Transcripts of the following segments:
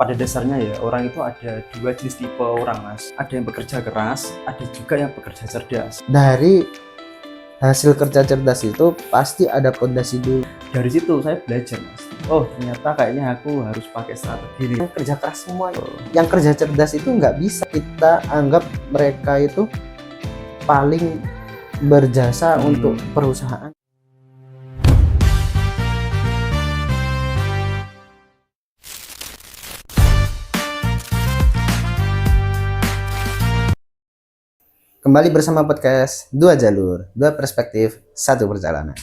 pada dasarnya ya orang itu ada dua jenis tipe orang, Mas. Ada yang bekerja keras, ada juga yang bekerja cerdas. Dari hasil kerja cerdas itu pasti ada fondasi dulu. Dari situ saya belajar, Mas. Oh, ternyata kayaknya aku harus pakai strategi ini. Yang kerja keras semua, yang kerja cerdas itu nggak bisa kita anggap mereka itu paling berjasa untuk perusahaan. Kembali bersama podcast Dua Jalur, Dua Perspektif, Satu Perjalanan.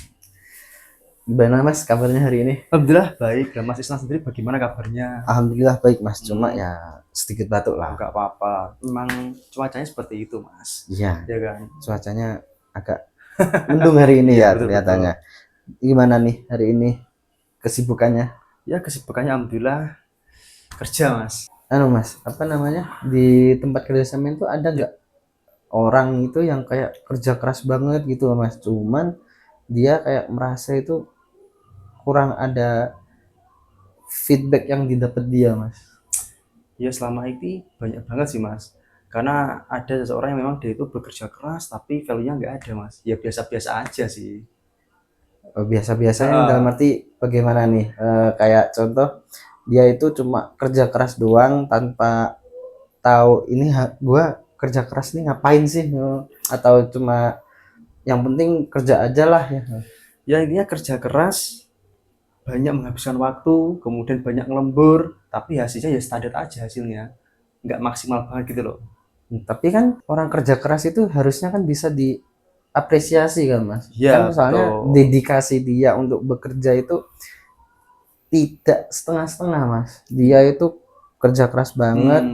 Gimana Mas kabarnya hari ini? Alhamdulillah baik. Dan Mas Islam sendiri bagaimana kabarnya? Alhamdulillah baik Mas, cuma ya sedikit batuk lah. Enggak apa-apa. Memang cuacanya seperti itu, Mas. Iya, Ya kan? cuacanya agak mendung hari ini ya Betul, kelihatannya. Gimana nih hari ini kesibukannya? Ya kesibukannya alhamdulillah kerja, Mas. Mas, apa namanya, di tempat kerja Semen itu ada nggak orang itu yang kayak kerja keras banget gitu Mas, cuman dia kayak merasa itu kurang ada feedback yang didapat dia Mas? Ya selama ini banyak banget sih, Mas. Karena ada seseorang yang memang dia itu bekerja keras tapi value-nya nggak ada, Mas. Ya biasa-biasa aja sih. Biasa-biasanya dalam arti bagaimana nih? Kayak contoh dia itu cuma kerja keras doang tanpa tahu ini gua kerja keras nih ngapain sih, atau cuma yang penting kerja aja lah ya. Ya intinya kerja keras, banyak menghabiskan waktu, kemudian banyak ngelembur, tapi hasilnya ya standar aja hasilnya. Nggak maksimal banget gitu loh. Tapi kan orang kerja keras itu harusnya kan bisa diapresiasi kan Mas? Ya, Kan soalnya betul. dedikasi dia untuk bekerja itu tidak setengah-setengah Mas. Dia itu kerja keras banget,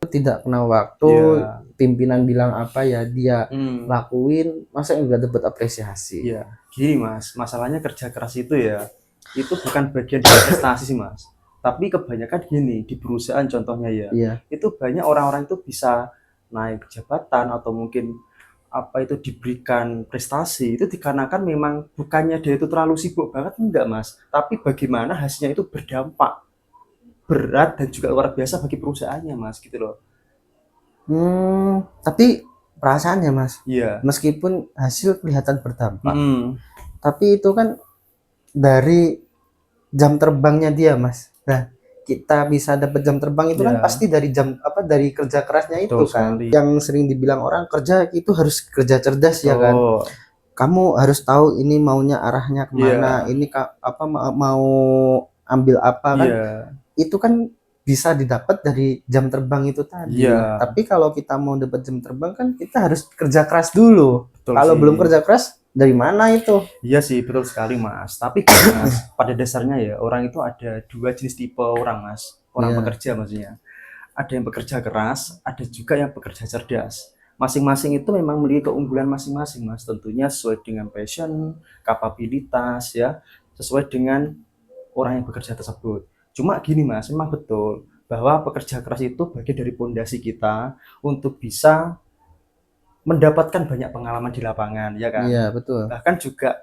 tidak kena waktu, Ya. pimpinan bilang apa ya dia Hmm. lakuin, masa nggak dapat apresiasi? Iya, gini Mas, masalahnya kerja keras itu ya, itu bukan bagian dari prestasi sih Mas. Tapi kebanyakan gini, di perusahaan contohnya ya, Iya, itu banyak orang-orang itu bisa naik jabatan atau mungkin apa itu diberikan prestasi, itu dikarenakan memang bukannya dia itu terlalu sibuk banget, enggak Mas. Tapi bagaimana hasilnya itu berdampak berat dan juga luar biasa bagi perusahaannya Mas, gitu loh. tapi perasaannya Mas, Iya. meskipun hasil kelihatan berdampak, Mm-mm. tapi itu kan dari jam terbangnya dia Mas. Nah, kita bisa dapat jam terbang itu kan Ya, pasti dari jam apa, dari kerja kerasnya itu betul kan. sekali. Yang sering dibilang orang kerja itu harus kerja cerdas ya kan. Betul. Kamu harus tahu ini maunya arahnya kemana, Iya, ini apa mau ambil apa kan. iya, Itu kan bisa didapat dari jam terbang itu tadi. iya, Tapi kalau kita mau dapat jam terbang kan kita harus kerja keras dulu. betul Kalau sih. belum kerja keras dari mana itu? Iya sih, betul sekali Mas. Tapi gini, Mas, pada dasarnya ya orang itu ada dua jenis tipe orang Mas. Orang Iya. bekerja maksudnya. Ada yang bekerja keras, ada juga yang bekerja cerdas. Masing-masing itu memang memiliki keunggulan masing-masing Mas. Tentunya sesuai dengan passion, kapabilitas ya, sesuai dengan orang yang bekerja tersebut. Cuma gini Mas, memang betul bahwa pekerja keras itu bagian dari pondasi kita untuk bisa mendapatkan banyak pengalaman di lapangan, ya kan? Iya, betul. Bahkan juga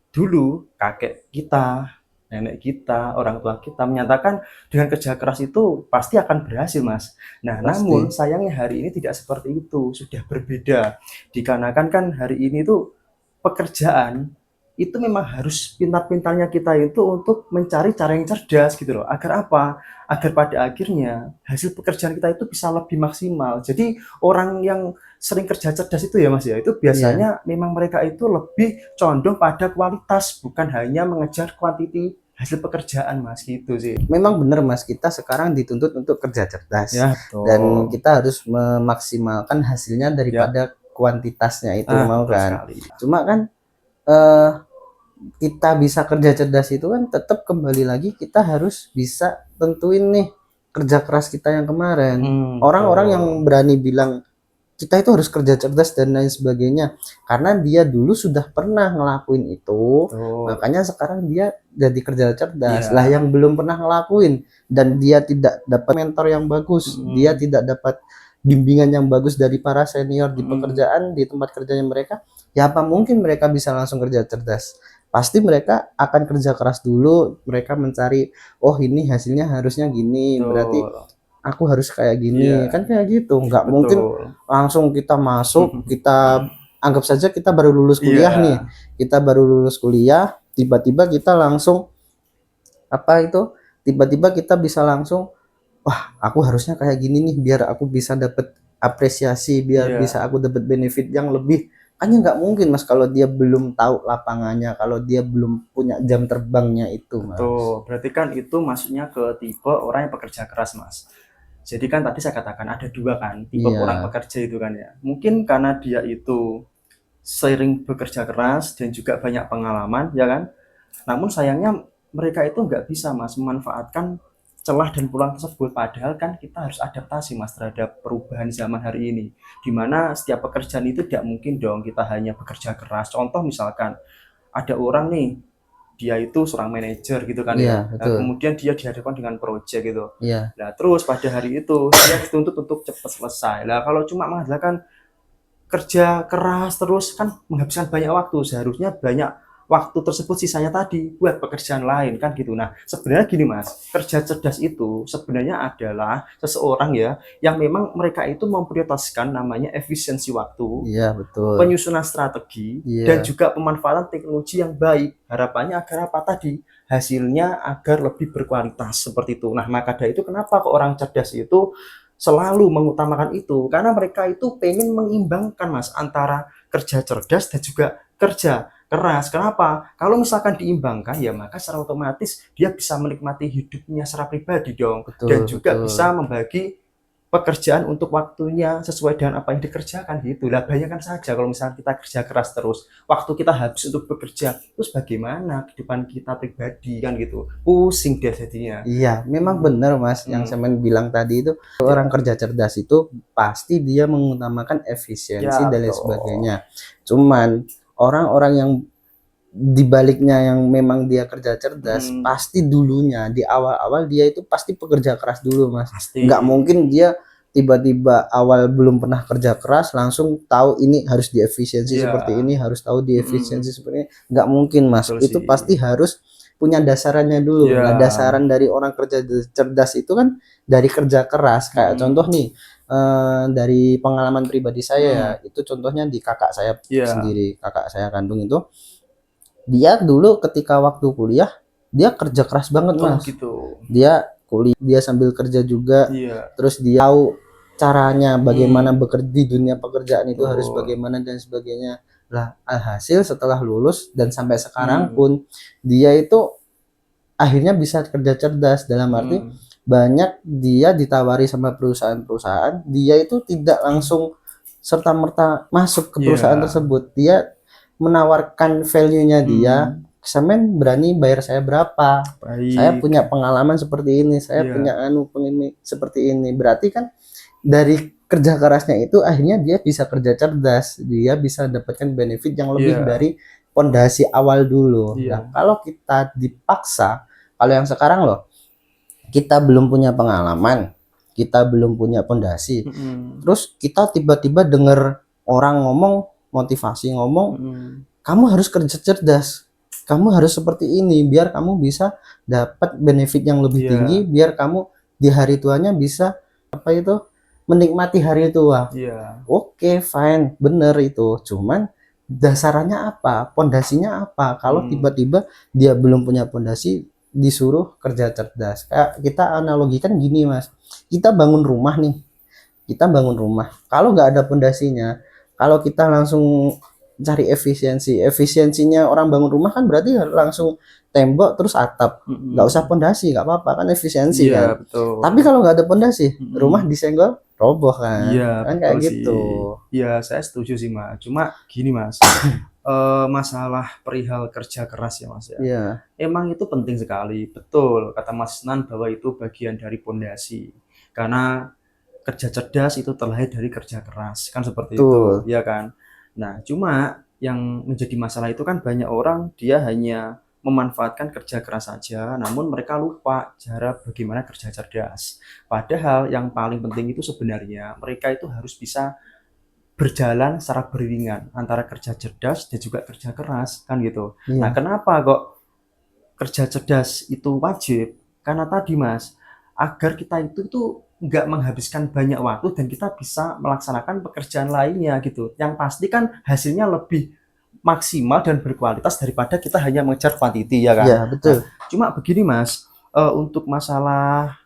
dulu kakek kita, nenek kita, orang tua kita menyatakan dengan kerja keras itu pasti akan berhasil, Mas. Nah, Pasti. namun sayangnya hari ini tidak seperti itu, sudah berbeda. Dikarenakan kan hari ini tuh pekerjaan itu memang harus pintar-pintarnya kita itu untuk mencari cara yang cerdas gitu loh. Agar apa? Agar pada akhirnya hasil pekerjaan kita itu bisa lebih maksimal. Jadi orang yang sering kerja cerdas itu ya Mas ya, itu biasanya memang mereka itu lebih condong pada kualitas, bukan hanya mengejar kuantiti hasil pekerjaan Mas, gitu sih. Memang benar Mas, kita sekarang dituntut untuk kerja cerdas. Ya, betul. Dan kita harus memaksimalkan hasilnya daripada kuantitasnya itu mau betul kan. sekali. Cuma kan kita bisa kerja cerdas itu kan tetap kembali lagi kita harus bisa tentuin nih kerja keras kita yang kemarin. Orang-orang yang berani bilang kita itu harus kerja cerdas dan lain sebagainya karena dia dulu sudah pernah ngelakuin itu, makanya sekarang dia jadi kerja cerdas. Lah yang belum pernah ngelakuin dan dia tidak dapat mentor yang bagus, dia tidak dapat bimbingan yang bagus dari para senior di pekerjaan di tempat kerjanya mereka, ya apa mungkin mereka bisa langsung kerja cerdas? pasti mereka akan kerja keras dulu, mereka mencari, oh ini hasilnya harusnya gini, berarti Betul. aku harus kayak gini, Iya, kan kayak gitu. Nggak mungkin betul. langsung kita masuk, kita anggap saja kita baru lulus kuliah Iya, nih, kita baru lulus kuliah, tiba-tiba kita langsung apa itu, tiba-tiba kita bisa langsung, wah aku harusnya kayak gini nih biar aku bisa dapat apresiasi, biar bisa iya. aku dapat benefit yang lebih. Kan nggak mungkin mas kalau dia belum tahu lapangannya, kalau dia belum punya jam terbangnya itu mas. Betul. Berarti kan itu masuknya ke tipe orang yang pekerja keras, Mas. Jadi kan tadi saya katakan ada dua kan tipe orang Iya, pekerja itu kan ya. Mungkin karena dia itu sering bekerja keras dan juga banyak pengalaman, ya kan? Namun sayangnya mereka itu nggak bisa Mas memanfaatkan celah dan peluang tersebut. Padahal kan kita harus adaptasi Mas terhadap perubahan zaman hari ini. Dimana setiap pekerjaan itu tidak mungkin dong kita hanya bekerja keras. Contoh misalkan ada orang nih, dia itu seorang manajer gitu kan iya ya. Nah, betul, kemudian dia dihadapkan dengan proyek gitu. iya. Nah, terus pada hari itu dia dituntut untuk cepat selesai. Nah, kalau cuma mengandalkan kerja keras terus kan menghabiskan banyak waktu. Seharusnya banyak waktu tersebut sisanya tadi buat pekerjaan lain kan gitu. Nah, sebenarnya gini Mas, kerja cerdas itu sebenarnya adalah seseorang ya yang memang mereka itu memprioritaskan namanya efisiensi waktu, Iya betul. penyusunan strategi, dan Iya, juga pemanfaatan teknologi yang baik. Harapannya agar apa tadi? Hasilnya agar lebih berkualitas seperti itu. Nah, maka dari itu kenapa ke orang cerdas itu selalu mengutamakan itu? Karena mereka itu pengen mengimbangkan Mas antara kerja cerdas dan juga kerja keras. Kenapa? Kalau misalkan diimbangkan ya maka secara otomatis dia bisa menikmati hidupnya secara pribadi dong betul dan juga betul. bisa membagi pekerjaan untuk waktunya sesuai dengan apa yang dikerjakan gitu. Lah bayangkan saja kalau misalnya kita kerja keras terus, waktu kita habis untuk bekerja, terus bagaimana kehidupan kita pribadi kan gitu. Pusing dia jadinya. Iya, memang benar Mas yang Hmm. Semen bilang tadi itu orang kerja cerdas itu pasti dia mengutamakan efisiensi Ya dan lain betul. sebagainya. Cuman orang-orang yang di baliknya yang memang dia kerja cerdas Hmm. pasti dulunya di awal-awal dia itu pasti pekerja keras dulu Mas. Pasti. Nggak mungkin dia tiba-tiba awal belum pernah kerja keras langsung tahu ini harus diefisiensi Iya. seperti ini, harus tahu Hmm. diefisiensi seperti ini. Nggak mungkin Mas. Betul Itu sih. pasti harus punya dasarannya dulu. Iya. Nah, dasaran dari orang kerja cerdas itu kan dari kerja keras. Kayak contoh Hmm. nih, dari pengalaman pribadi saya ya, Hmm. itu contohnya di kakak saya Iya. sendiri, kakak saya kandung itu, dia dulu ketika waktu kuliah, dia kerja keras banget Oh Mas. gitu. Dia kuliah, dia sambil kerja juga, Iya. terus dia tahu caranya bagaimana Hmm. bekerja di dunia pekerjaan itu harus Betul. bagaimana dan sebagainya. Lah, alhasil setelah lulus dan sampai sekarang Hmm. pun dia itu akhirnya bisa kerja cerdas dalam arti Hmm. banyak dia ditawari sama perusahaan-perusahaan, dia itu tidak langsung serta merta masuk ke perusahaan Iya. tersebut. Dia menawarkan value-nya dia, Hmm. "Semen berani bayar saya berapa? Saya Baik. punya pengalaman seperti ini, saya punya Iya. ini seperti ini." Berarti kan dari kerja kerasnya itu akhirnya dia bisa kerja cerdas, dia bisa dapatkan benefit yang lebih Iya. dari pondasi awal dulu. Nah, Iya. kalau kita dipaksa, kalau yang sekarang loh, kita belum punya pengalaman, kita belum punya pondasi, Hmm. terus kita tiba-tiba dengar orang ngomong motivasi ngomong, Hmm. kamu harus kerja cerdas, kamu harus seperti ini biar kamu bisa dapat benefit yang lebih tinggi, Iya. biar kamu di hari tuanya bisa apa itu menikmati hari tua. Iya. Oke, fine, bener itu. Cuman dasarannya apa? Pondasinya apa? Kalau Hmm. tiba-tiba dia belum punya pondasi, disuruh kerja cerdas. Kayak kita analogikan gini, Mas. Kita bangun rumah nih. Kita bangun rumah. Kalau nggak ada pondasinya, kalau kita langsung cari efisiensi, efisiensinya orang bangun rumah kan berarti langsung tembok terus atap. Nggak usah Hmm. pondasi, nggak apa-apa kan efisiensi Iya kan. betul. Tapi kalau nggak ada pondasi, rumah Hmm. disenggol roboh Iya kan. Kan betul kayak sih. gitu. Iya saya setuju sih Mas. Cuma gini Mas, masalah perihal kerja keras ya Mas ya. Iya, Emang itu penting sekali. Betul kata Mas Nan bahwa itu bagian dari pondasi. Karena kerja cerdas itu terlahir dari kerja keras kan seperti itu, betul. ya kan? Nah, cuma yang menjadi masalah itu kan banyak orang dia hanya memanfaatkan kerja keras saja, namun mereka lupa cara bagaimana kerja cerdas. Padahal yang paling penting itu sebenarnya mereka itu harus bisa berjalan secara beriringan antara kerja cerdas dan juga kerja keras kan gitu. Iya. Nah, kenapa kok kerja cerdas itu wajib? Karena tadi Mas, agar kita itu tuh nggak menghabiskan banyak waktu dan kita bisa melaksanakan pekerjaan lainnya gitu. Yang pasti kan hasilnya lebih maksimal dan berkualitas daripada kita hanya mengejar quantity ya kan. Iya, betul. Nah, cuma begini Mas, untuk masalah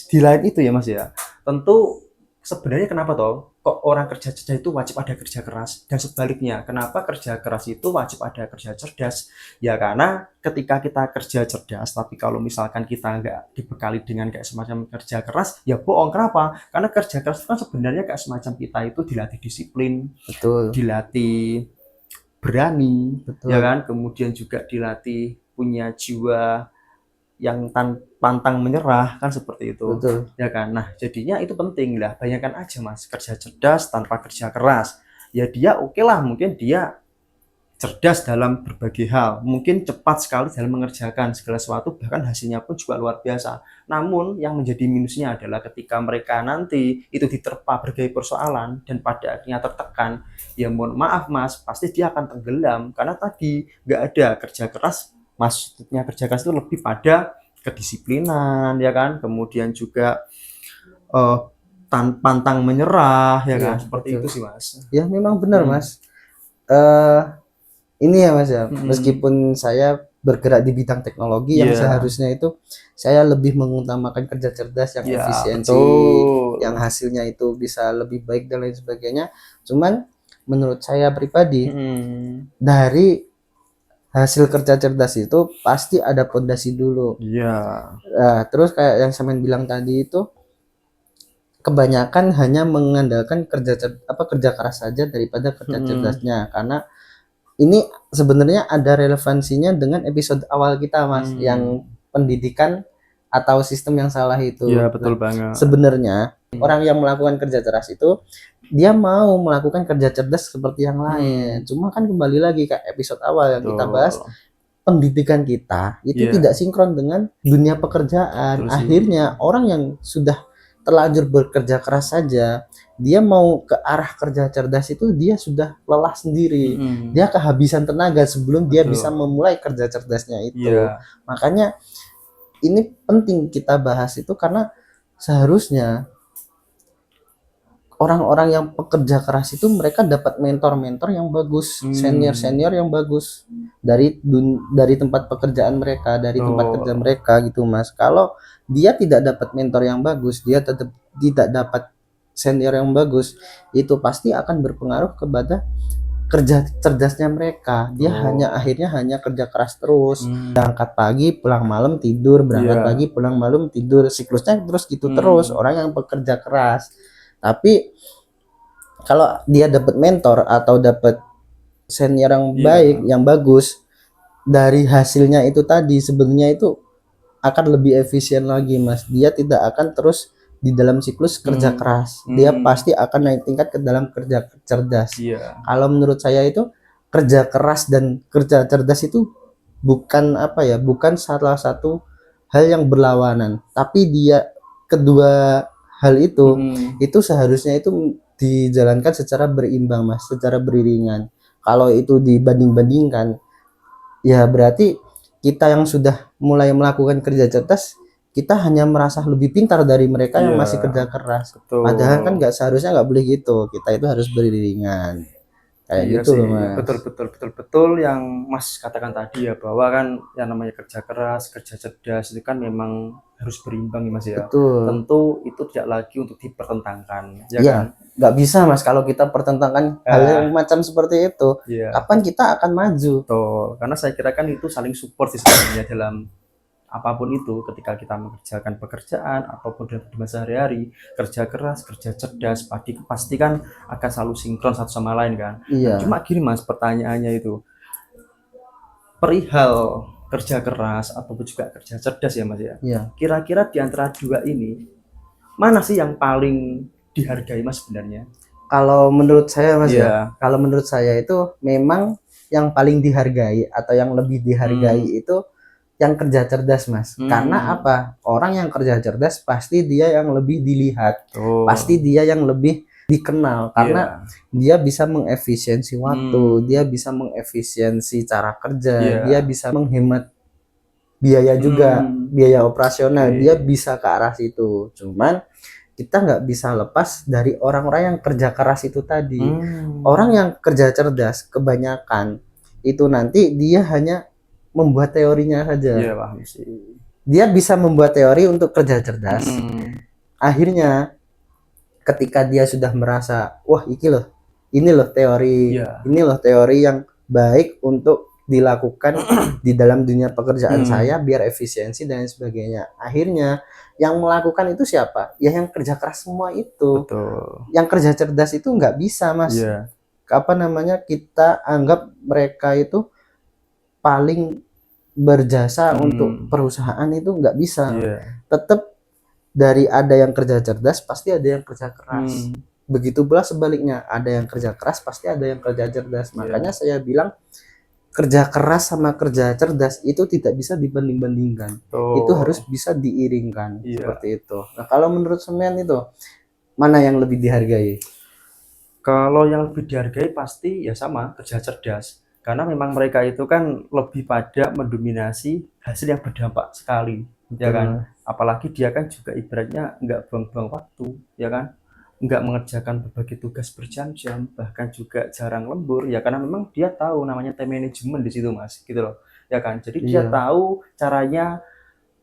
di lain itu ya Mas ya, tentu sebenarnya kenapa toh kok orang kerja cerdas itu wajib ada kerja keras dan sebaliknya kenapa kerja keras itu wajib ada kerja cerdas ya karena ketika kita kerja cerdas tapi kalau misalkan kita nggak dibekali dengan kayak semacam kerja keras ya bohong. Kenapa? Karena kerja keras itu kan sebenarnya kayak semacam kita itu dilatih disiplin, Betul. dilatih berani ya Betul. kan, kemudian juga dilatih punya jiwa yang pantang menyerah kan seperti itu Betul. ya kan. Nah jadinya itu penting lah, bayangkan aja Mas kerja cerdas tanpa kerja keras ya dia oke lah, mungkin dia cerdas dalam berbagai hal, mungkin cepat sekali dalam mengerjakan segala sesuatu bahkan hasilnya pun juga luar biasa. Namun yang menjadi minusnya adalah ketika mereka nanti itu diterpa berbagai persoalan dan pada akhirnya tertekan ya mohon maaf Mas pasti dia akan tenggelam karena tadi nggak ada kerja keras. Maksudnya kerja keras itu lebih pada kedisiplinan ya kan, kemudian juga eh, pantang menyerah ya Iya, kan, seperti betul. itu sih Mas. Ya, memang benar, Hmm. Mas. eh ini ya, Mas ya. Hmm. Meskipun saya bergerak di bidang teknologi yang Iya. seharusnya itu saya lebih mengutamakan kerja cerdas yang Ya efisiensi, betul. yang hasilnya itu bisa lebih baik dan lain sebagainya. Cuman menurut saya pribadi, dari hasil kerja cerdas itu pasti ada pondasi dulu. Iya. Nah, terus kayak yang Samen bilang tadi itu kebanyakan hanya mengandalkan kerja keras saja daripada kerja cerdasnya, karena ini sebenarnya ada relevansinya dengan episode awal kita Mas, yang pendidikan atau sistem yang salah itu. Iya betul Nah, banget. sebenarnya orang yang melakukan kerja keras itu dia mau melakukan kerja cerdas seperti yang lain. Cuma kan kembali lagi ke episode awal yang kita bahas, pendidikan kita itu tidak sinkron dengan dunia pekerjaan. Akhirnya orang yang sudah terlanjur bekerja keras saja, dia mau ke arah kerja cerdas itu dia sudah lelah sendiri. Dia kehabisan tenaga sebelum dia bisa memulai kerja cerdasnya itu. Makanya ini penting kita bahas itu karena seharusnya orang-orang yang pekerja keras itu mereka dapat mentor-mentor yang bagus, senior-senior yang bagus dari tempat pekerjaan mereka, dari tempat kerja mereka gitu Mas. Kalau dia tidak dapat mentor yang bagus, dia tetap tidak dapat senior yang bagus, itu pasti akan berpengaruh kepada kerja cerdasnya mereka. Dia akhirnya hanya kerja keras terus, berangkat pagi pulang malam tidur, berangkat pagi pulang malam tidur, siklusnya terus gitu terus orang yang bekerja keras. Tapi kalau dia dapat mentor atau dapat senior yang baik, yang bagus, dari hasilnya itu tadi sebenarnya itu akan lebih efisien lagi Mas. Dia tidak akan terus di dalam siklus kerja keras. Dia pasti akan naik tingkat ke dalam kerja cerdas. Kalau menurut saya itu kerja keras dan kerja cerdas itu bukan bukan salah satu hal yang berlawanan, tapi dia kedua hal itu seharusnya itu dijalankan secara berimbang Mas, secara beriringan. Kalau itu dibanding-bandingkan ya berarti kita yang sudah mulai melakukan kerja cerdas, kita hanya merasa lebih pintar dari mereka yang masih kerja keras. Padahal kan seharusnya nggak boleh gitu. Kita itu harus beriringan. Kayak gitu loh Mas. Betul yang Mas katakan tadi ya, bahwa kan yang namanya kerja keras, kerja cerdas itu kan memang harus berimbang ya Mas ya. Betul. Tentu itu tidak lagi untuk dipertentangkan ya kan. Nggak bisa Mas kalau kita pertentangkan hal yang macam seperti itu. Kapan kita akan maju? Karena saya kira kan itu saling support sih sebenarnya dalam apapun itu, ketika kita mengerjakan pekerjaan apapun dalam kehidupan sehari-hari, kerja keras, kerja cerdas, pasti kan akan selalu sinkron satu sama lain kan. Iya. Cuma gini Mas, pertanyaannya itu perihal kerja keras ataupun juga kerja cerdas ya Mas ya. Kira-kira di antara dua ini mana sih yang paling dihargai Mas sebenarnya? Kalau menurut saya Mas kalau menurut saya itu memang yang paling dihargai atau yang lebih dihargai itu yang kerja cerdas Mas. Karena apa? Orang yang kerja cerdas pasti dia yang lebih dilihat, pasti dia yang lebih dikenal karena dia bisa mengefisiensi waktu, dia bisa mengefisiensi cara kerja, dia bisa menghemat biaya juga, biaya operasional, dia bisa ke arah situ. Cuman kita nggak bisa lepas dari orang-orang yang kerja keras itu tadi. Orang yang kerja cerdas kebanyakan itu nanti dia hanya membuat teorinya saja. Iya, paham sih. Dia bisa membuat teori untuk kerja cerdas. Akhirnya ketika dia sudah merasa, wah ini loh teori, ini loh teori yang baik untuk dilakukan di dalam dunia pekerjaan saya biar efisiensi dan sebagainya. Akhirnya yang melakukan itu siapa? Ya yang kerja keras semua itu. Betul. Yang kerja cerdas itu nggak bisa, Mas. Apa namanya, kita anggap mereka itu paling berjasa untuk perusahaan, itu nggak bisa. Tetap dari ada yang kerja cerdas pasti ada yang kerja keras. Begitu pula sebaliknya, ada yang kerja keras pasti ada yang kerja cerdas. Makanya saya bilang kerja keras sama kerja cerdas itu tidak bisa dibanding-bandingkan. Itu harus bisa diiringkan seperti itu. Nah, kalau menurut Semen itu mana yang lebih dihargai? Kalau yang lebih dihargai pasti ya sama, kerja cerdas. Karena memang mereka itu kan lebih pada mendominasi hasil yang berdampak sekali, ya kan? Apalagi dia kan juga ibaratnya nggak buang-buang waktu, ya kan? Nggak mengerjakan berbagai tugas berjam-jam, bahkan juga jarang lembur, ya karena memang dia tahu namanya time management di situ, Mas, gitu loh, ya kan? Jadi dia tahu caranya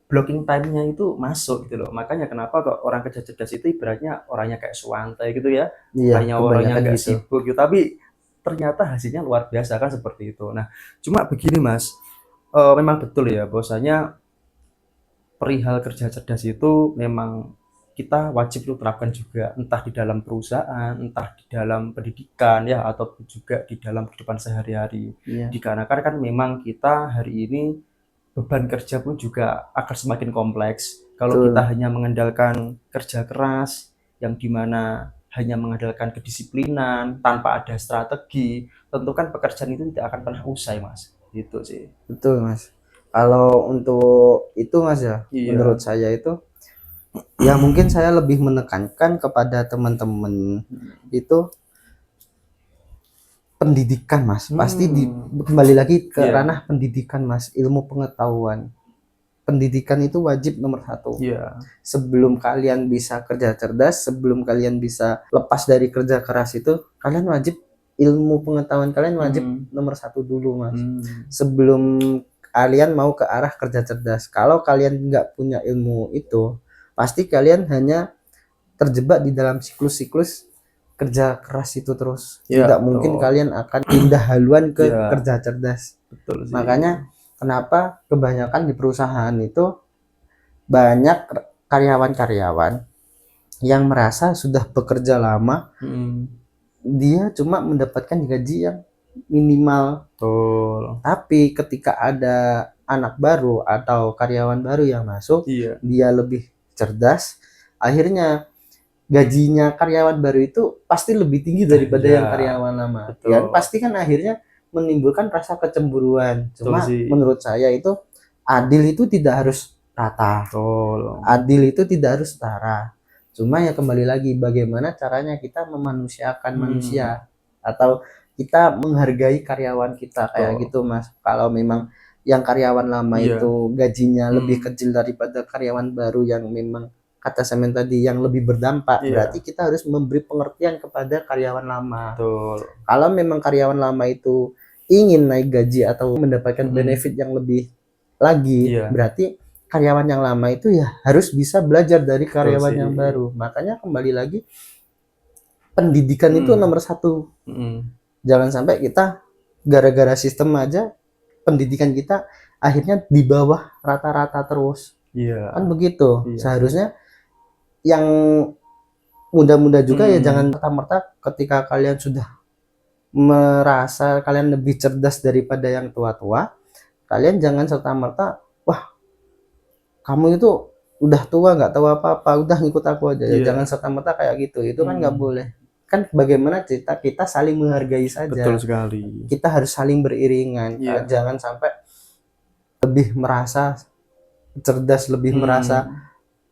blocking time-nya itu masuk gitu loh. Makanya kenapa kok orang kerja cerdas itu ibaratnya orangnya kayak suantai gitu ya, hanya orangnya nggak sibuk gitu, tapi ternyata hasilnya luar biasa kan seperti itu. Nah, cuma begini Mas, memang betul ya bahwasanya perihal kerja cerdas itu memang kita wajib untuk terapkan juga, entah di dalam perusahaan, entah di dalam pendidikan ya, ataupun juga di dalam kehidupan sehari-hari. Dikarenakan kan memang kita hari ini beban kerja pun juga akan semakin kompleks. Kalau kita hanya mengandalkan kerja keras, yang dimana hanya mengandalkan kedisiplinan, tanpa ada strategi, tentu kan pekerjaan itu tidak akan pernah usai, Mas. Gitu sih. Betul, Mas. Kalau untuk itu, Mas ya, menurut saya itu, ya mungkin saya lebih menekankan kepada teman-teman itu pendidikan, Mas. Pasti kembali lagi ke ranah pendidikan, Mas. Ilmu pengetahuan. Pendidikan itu wajib nomor 1. Sebelum kalian bisa kerja cerdas, sebelum kalian bisa lepas dari kerja keras itu, kalian wajib ilmu pengetahuan kalian wajib nomor 1 dulu, Mas. Sebelum kalian mau ke arah kerja cerdas. Kalau kalian nggak punya ilmu itu, pasti kalian hanya terjebak di dalam siklus-siklus kerja keras itu terus. Tidak mungkin kalian akan pindah haluan ke kerja cerdas. Makanya kenapa kebanyakan di perusahaan itu banyak karyawan-karyawan yang merasa sudah bekerja lama, dia cuma mendapatkan gaji yang minimal. Tapi ketika ada anak baru atau karyawan baru yang masuk, dia lebih cerdas, akhirnya gajinya karyawan baru itu pasti lebih tinggi daripada yang karyawan lama. Dan pasti kan akhirnya menimbulkan rasa kecemburuan. Cuma menurut saya itu adil itu tidak harus rata. Adil itu tidak harus setara. Cuma ya kembali lagi bagaimana caranya kita memanusiakan manusia atau kita menghargai karyawan kita kayak gitu, Mas. Kalau memang yang karyawan lama itu gajinya lebih kecil daripada karyawan baru yang memang kata Semen tadi yang lebih berdampak, berarti kita harus memberi pengertian kepada karyawan lama. Kalau memang karyawan lama itu ingin naik gaji atau mendapatkan benefit yang lebih lagi, berarti karyawan yang lama itu ya harus bisa belajar dari karyawan yang baru. Makanya kembali lagi pendidikan itu nomor 1. Jangan sampai kita gara-gara sistem aja pendidikan kita akhirnya di bawah rata-rata terus. Kan begitu. Seharusnya yang muda-muda juga ya jangan merta-merta ketika kalian sudah merasa kalian lebih cerdas daripada yang tua-tua, kalian jangan serta-merta, wah kamu itu udah tua nggak tahu apa-apa, udah ngikut aku aja. Jangan serta-merta kayak gitu, itu kan nggak boleh. Kan bagaimana kita saling menghargai saja. Betul sekali. Kita harus saling beriringan, jangan sampai lebih merasa cerdas, lebih merasa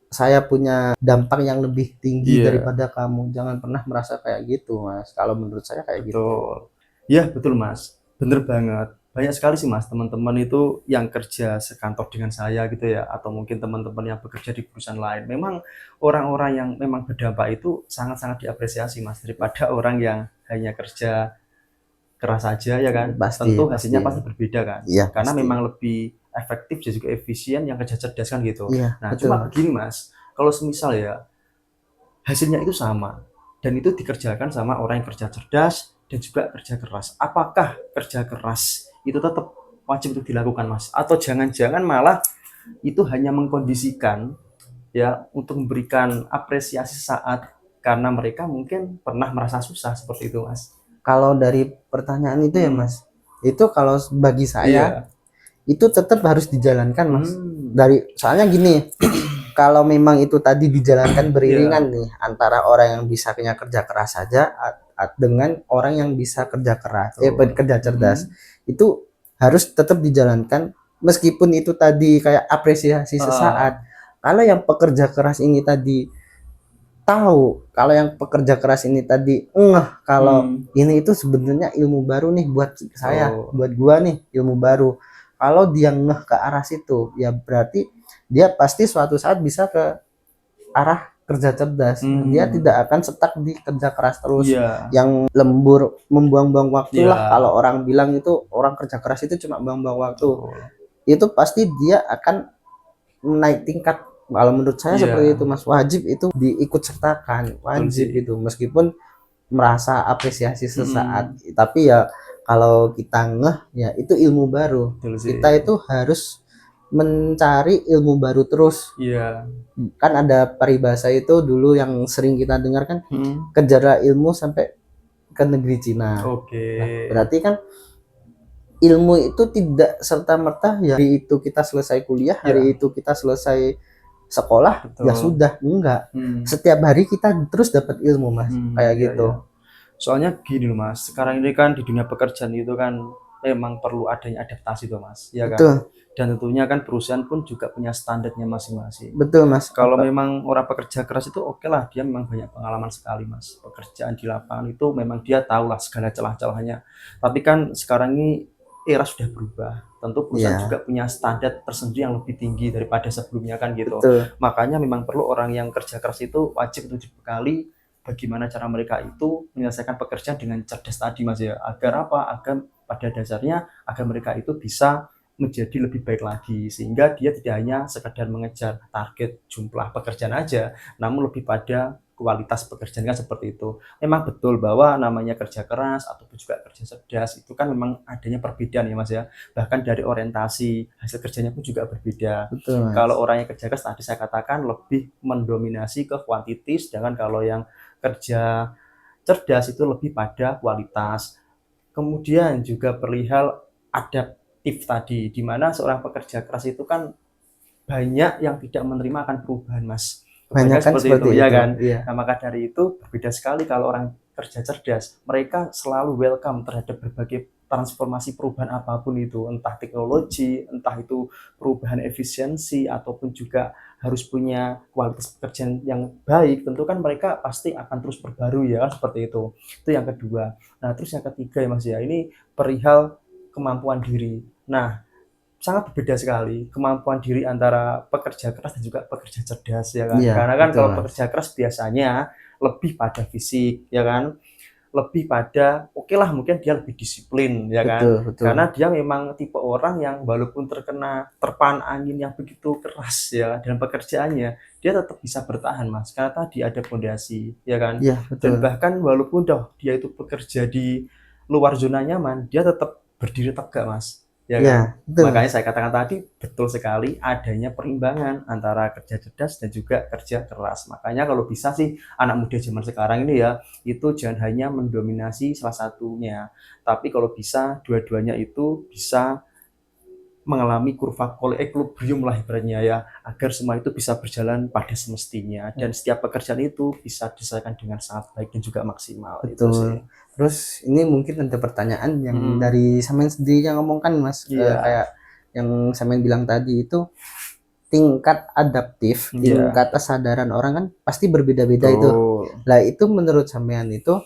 saya punya dampak yang lebih tinggi Iya, daripada kamu. Jangan pernah merasa kayak gitu, Mas. Kalau menurut saya kayak gitu. betul. Ya, betul Mas. Bener banget. Banyak sekali sih Mas teman-teman itu yang kerja sekantor dengan saya gitu ya, atau mungkin teman-teman yang bekerja di perusahaan lain. Memang orang-orang yang memang berdampak itu sangat-sangat diapresiasi Mas daripada orang yang hanya kerja keras saja ya kan. Pasti, Tentu pasti. hasilnya pasti berbeda kan. Iya, Karena pasti. memang lebih efektif dan juga efisien yang kerja cerdas kan gitu. Iya, Nah, betul, cuma Mas. begini Mas, kalau semisal ya hasilnya itu sama dan itu dikerjakan sama orang yang kerja cerdas dan juga kerja keras. Apakah kerja keras itu tetap wajib untuk dilakukan, Mas? Atau jangan-jangan malah itu hanya mengkondisikan ya untuk memberikan apresiasi saat karena mereka mungkin pernah merasa susah seperti itu, Mas. Kalau dari pertanyaan itu ya, Hmm, Mas, itu kalau bagi saya iya. itu tetap harus dijalankan, Mas. Hmm, Dari soalnya gini, kalau memang itu tadi dijalankan iya. beriringan nih antara orang yang bisa kerja keras saja dengan orang yang bisa kerja keras, Betul. kerja cerdas, Hmm. itu harus tetap dijalankan meskipun itu tadi kayak apresiasi sesaat. Ah, Kalau yang pekerja keras ini tadi tahu, kalau yang pekerja keras ini tadi kalau hmm, ini itu sebenarnya ilmu baru nih buat saya, betul. buat gua nih ilmu baru. Kalau dia ke arah situ, ya berarti dia pasti suatu saat bisa ke arah kerja cerdas. Dia Hmm, tidak akan stuck di kerja keras terus iya, yang lembur, membuang-buang waktu lah. iya, Kalau orang bilang itu orang kerja keras itu cuma buang-buang waktu, betul. itu pasti dia akan naik tingkat. Kalau menurut saya seperti Iya, itu, Mas. Wajib itu diikut sertakan, betul wajib sih. itu meskipun merasa apresiasi sesaat, Hmm, tapi ya kalau kita ya itu ilmu baru. betul sih. Kita itu harus mencari ilmu baru terus. Iya. Kan ada peribahasa itu dulu yang sering kita dengar kan, Hmm, kejarlah ilmu sampai ke negeri Cina. oke. Nah, berarti kan ilmu itu tidak serta merta ya hari itu kita selesai kuliah, hari Iya, itu kita selesai sekolah, ya betul. sudah. Enggak. Hmm, Setiap hari kita terus dapat ilmu, Mas. Kayak iya, iya. gitu. Soalnya gini loh Mas, sekarang ini kan di dunia pekerjaan itu kan memang perlu adanya adaptasi tuh Mas, ya kan? Betul, Dan tentunya kan perusahaan pun juga punya standarnya masing-masing. betul, Mas. Kalau Apa? memang orang pekerja keras itu oke lah, dia memang banyak pengalaman sekali Mas. Pekerjaan di lapangan itu memang dia tahu lah segala celah-celahnya. Tapi kan sekarang ini era sudah berubah. Tentu perusahaan juga Iya, punya standar tersendiri yang lebih tinggi daripada sebelumnya kan gitu. betul. Makanya memang perlu orang yang kerja keras itu wajib untuk dibekali bagaimana cara mereka itu menyelesaikan pekerjaan dengan cerdas tadi Mas ya. Agar apa? Agar pada dasarnya agar mereka itu bisa menjadi lebih baik lagi sehingga dia tidak hanya sekedar mengejar target jumlah pekerjaan aja namun lebih pada kualitas pekerjaan kan seperti itu. Memang betul bahwa namanya kerja keras ataupun juga kerja cerdas itu kan memang adanya perbedaan ya Mas ya. Bahkan dari orientasi hasil kerjanya pun juga berbeda. Betul, Kalau Mas. orang yang kerja keras tadi saya katakan lebih mendominasi ke quantity sedangkan kalau yang kerja cerdas itu lebih pada kualitas. Kemudian juga perihal adaptif tadi, di mana seorang pekerja keras itu kan banyak yang tidak menerima akan perubahan, Mas. Banyak Kebanyakan kan seperti seperti itu, ya itu. kan? Iya, Nah, maka dari itu berbeda sekali kalau orang kerja cerdas. Mereka selalu welcome terhadap berbagai transformasi perubahan apapun itu, entah teknologi, entah itu perubahan efisiensi, ataupun juga harus punya kualitas pekerjaan yang baik. Tentu kan mereka pasti akan terus berbaru ya, seperti itu. Itu yang kedua. Nah, terus yang ketiga ya Mas ya, ini perihal kemampuan diri. Nah, sangat berbeda sekali kemampuan diri antara pekerja keras dan juga pekerja cerdas ya kan. iya, Karena kan betul, kalau Mas. pekerja keras biasanya lebih pada fisik ya kan, lebih pada oke lah mungkin dia lebih disiplin ya kan. Betul, betul. Karena dia memang tipe orang yang walaupun terkena terpaan angin yang begitu keras ya dalam pekerjaannya, dia tetap bisa bertahan Mas. Karena tadi ada pondasi ya kan. Iya, Dan betul. bahkan walaupun dia itu bekerja di luar zona nyaman, dia tetap berdiri tegak Mas. Ya Iya, kan? betul, Makanya Mas. saya katakan tadi betul sekali adanya perimbangan antara kerja cerdas dan juga kerja keras. Makanya kalau bisa sih anak muda zaman sekarang ini ya itu jangan hanya mendominasi salah satunya, tapi kalau bisa dua-duanya itu bisa mengalami kurva equilibrium lah ibaratnya ya, agar semua itu bisa berjalan pada semestinya dan setiap pekerjaan itu bisa diselesaikan dengan sangat baik dan juga maksimal itu sih. Betul. Terus ini mungkin ada pertanyaan yang Hmm, dari Samen sendiri yang ngomongkan, Mas, iya, kayak yang Samen bilang tadi itu tingkat adaptif, Iya. tingkat kesadaran orang kan pasti berbeda-beda itu. Betul. Lah itu menurut sampean itu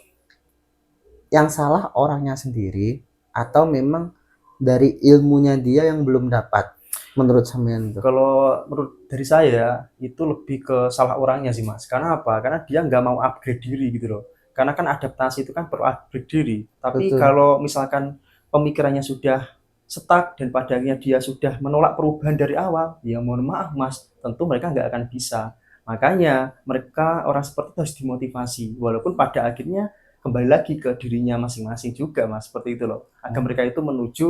yang salah orangnya sendiri atau memang dari ilmunya dia yang belum dapat menurut sampean itu? Kalau menurut dari saya itu lebih ke salah orangnya sih Mas. Karena apa? Karena dia nggak mau upgrade diri gitu loh. Karena kan adaptasi itu kan perlu upgrade diri. Tapi Betul. kalau misalkan pemikirannya sudah stuck dan pada akhirnya dia sudah menolak perubahan dari awal, ya mohon maaf Mas, tentu mereka nggak akan bisa. Makanya mereka orang seperti itu harus dimotivasi. Walaupun pada akhirnya kembali lagi ke dirinya masing-masing juga Mas, seperti itu loh. Agar mereka itu menuju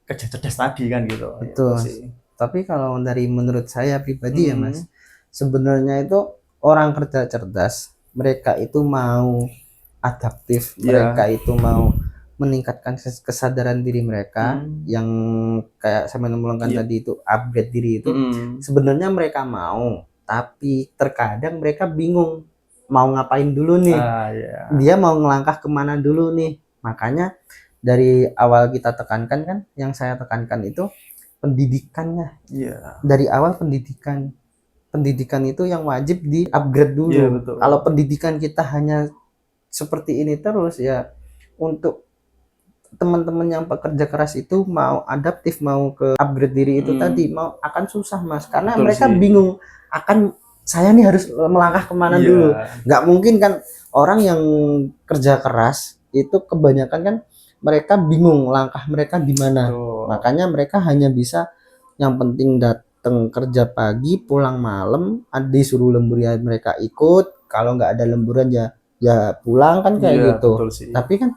kerja cerdas tadi kan gitu. Itu Betul, Mas. sih. Tapi kalau dari menurut saya pribadi ya, Mas, Mhm. sebenarnya itu orang kerja cerdas, mereka itu mau adaptif, Iya. mereka itu mau meningkatkan kesadaran diri mereka Hmm. yang kayak saya ngomongkan Iya. tadi itu upgrade diri itu Mhm. sebenarnya mereka mau, tapi terkadang mereka bingung mau ngapain dulu nih. Ah, ya. Dia mau ngelangkah kemana dulu nih. Makanya dari awal kita tekankan kan, yang saya tekankan itu pendidikannya. Iya. Dari awal pendidikan itu yang wajib di upgrade Iya, dulu. betul. Kalau pendidikan kita hanya seperti ini terus ya, untuk teman-teman yang pekerja keras itu mau adaptif, mau ke upgrade diri itu tadi, Mhm. mau akan susah Mas, karena Betul mereka sih. bingung akan saya nih harus melangkah kemana dulu. Iya. Nggak mungkin kan orang yang kerja keras itu kebanyakan kan mereka bingung langkah mereka di mana. Betul. Makanya mereka hanya bisa yang penting datang kerja pagi, pulang malam, disuruh lembur ya mereka ikut, kalau nggak ada lemburan ya ya pulang kan kayak Iya, gitu. betul sih. Tapi kan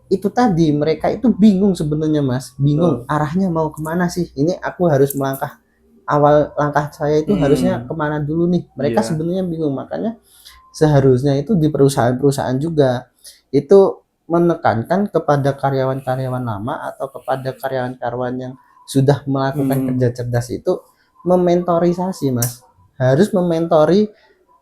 itu tadi mereka itu bingung sebenarnya Mas, bingung Betul. arahnya mau kemana sih, ini aku harus melangkah, awal langkah saya itu harusnya Mhm. kemana dulu nih, mereka Iya. sebenarnya bingung. Makanya seharusnya itu di perusahaan-perusahaan juga itu menekankan kepada karyawan-karyawan lama atau kepada karyawan-karyawan yang sudah melakukan Mhm. kerja cerdas itu mementorisasi Mas, harus mementori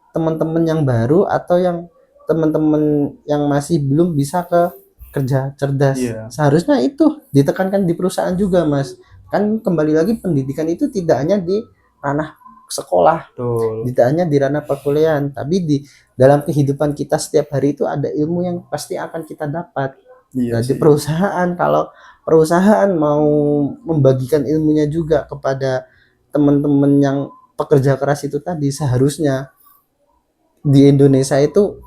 teman-teman yang baru atau yang teman-teman yang masih belum bisa ke kerja cerdas. Iya. Seharusnya itu ditekankan di perusahaan juga, Mas. Kan kembali lagi pendidikan itu tidak hanya di ranah sekolah, Betul. tidak hanya di ranah perkuliahan, tapi di dalam kehidupan kita setiap hari itu ada ilmu yang pasti akan kita dapat. Iya Nah, di sih. perusahaan kalau perusahaan mau membagikan ilmunya juga kepada teman-teman yang pekerja keras itu tadi, seharusnya di Indonesia itu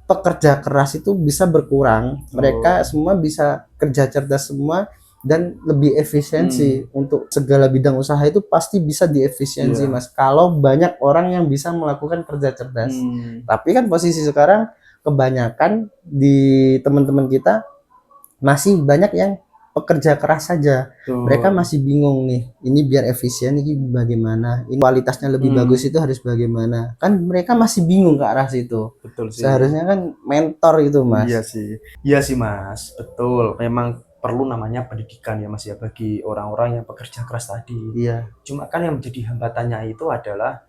pekerja keras itu bisa berkurang. Mereka Betul. semua bisa kerja cerdas semua dan lebih efisiensi. Mhm. Untuk segala bidang usaha itu pasti bisa diefisiensi, Iya. Mas. Kalau banyak orang yang bisa melakukan kerja cerdas. Mhm. Tapi kan posisi sekarang kebanyakan di teman-teman kita masih banyak yang pekerja keras saja. Mereka Betul. masih bingung nih, ini biar efisien ini bagaimana, ini kualitasnya lebih bagus Mhm. itu harus bagaimana. Kan mereka masih bingung ke arah situ. Betul sih. Seharusnya kan mentor itu, Iya Mas. sih. Iya sih, Mas. Betul. Memang perlu namanya pendidikan ya, Mas ya, bagi orang-orang yang pekerja keras tadi. Iya, Cuma kan yang menjadi hambatannya itu adalah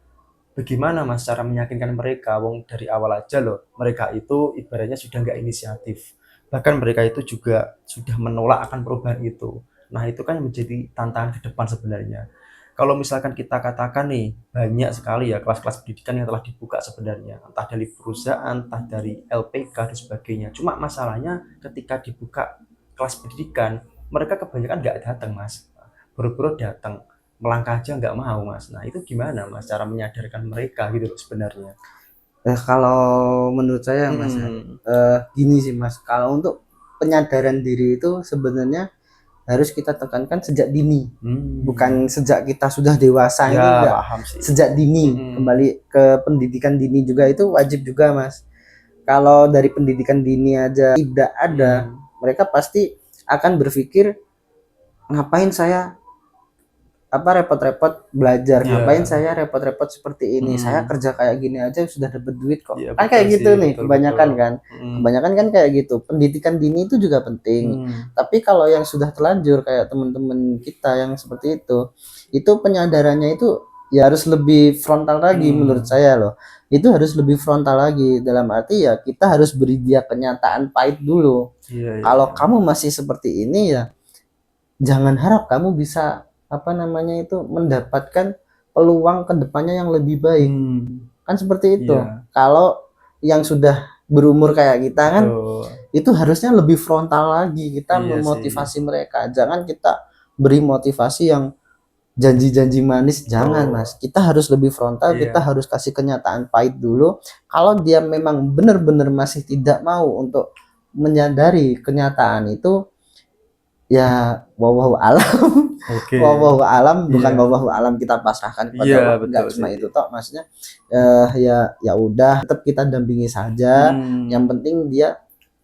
bagaimana Mas cara meyakinkan mereka, wong dari awal aja loh, mereka itu ibaratnya sudah nggak inisiatif. Bahkan mereka itu juga sudah menolak akan perubahan itu. Nah, itu kan menjadi tantangan ke depan sebenarnya. Kalau misalkan kita katakan nih, banyak sekali ya kelas-kelas pendidikan yang telah dibuka sebenarnya, entah dari perusahaan, entah dari LPK dan sebagainya. Cuma masalahnya ketika dibuka kelas pendidikan, mereka kebanyakan nggak datang, Mas. Buru-buru datang, melangkah aja nggak mau Mas. Nah itu gimana Mas cara menyadarkan mereka gitu loh sebenarnya? kalau menurut saya Mas ya, Mhm. gini sih Mas, kalau untuk penyadaran diri itu sebenarnya harus kita tekankan sejak dini, Hmm. bukan sejak kita sudah dewasa, Ya ini enggak, paham sih. sejak dini. Mhm. Kembali ke pendidikan dini juga itu wajib juga Mas. Kalau dari pendidikan dini aja tidak ada, Mhm. mereka pasti akan berpikir, ngapain saya repot-repot belajar, ngapain Iya. saya repot-repot seperti ini, saya Mhm. kerja kayak gini aja sudah dapat duit kok, Iya kan betul kayak sih, gitu nih betul betul. kebanyakan kan, Mhm. kebanyakan kan kayak gitu. Pendidikan dini itu juga penting, Mhm. tapi kalau yang sudah terlanjur kayak teman-teman kita yang seperti itu penyadarannya itu ya harus lebih frontal lagi menurut Mhm. saya loh. Itu harus lebih frontal lagi, dalam arti ya kita harus beri dia kenyataan pahit dulu. Iya iya Kalau iya. kamu masih seperti ini ya jangan harap kamu bisa mendapatkan peluang kedepannya yang lebih baik. Kan seperti itu. Iya. Kalau yang sudah berumur kayak kita kan, Betul. itu harusnya lebih frontal lagi kita Iya memotivasi mereka. Jangan kita beri motivasi yang janji-janji manis, jangan Mas. Kita harus lebih frontal, kita Iya. harus kasih kenyataan pahit dulu. Kalau dia memang benar-benar masih tidak mau untuk menyadari kenyataan itu, ya wallahu alam. Oke. Wallahu alam, bukan Iya. wallahu alam kita pasrahkan kepada Iya, Allah, enggak betul cuma sih. itu toh, maksudnya ya udah, tetap kita dampingi saja. Yang penting dia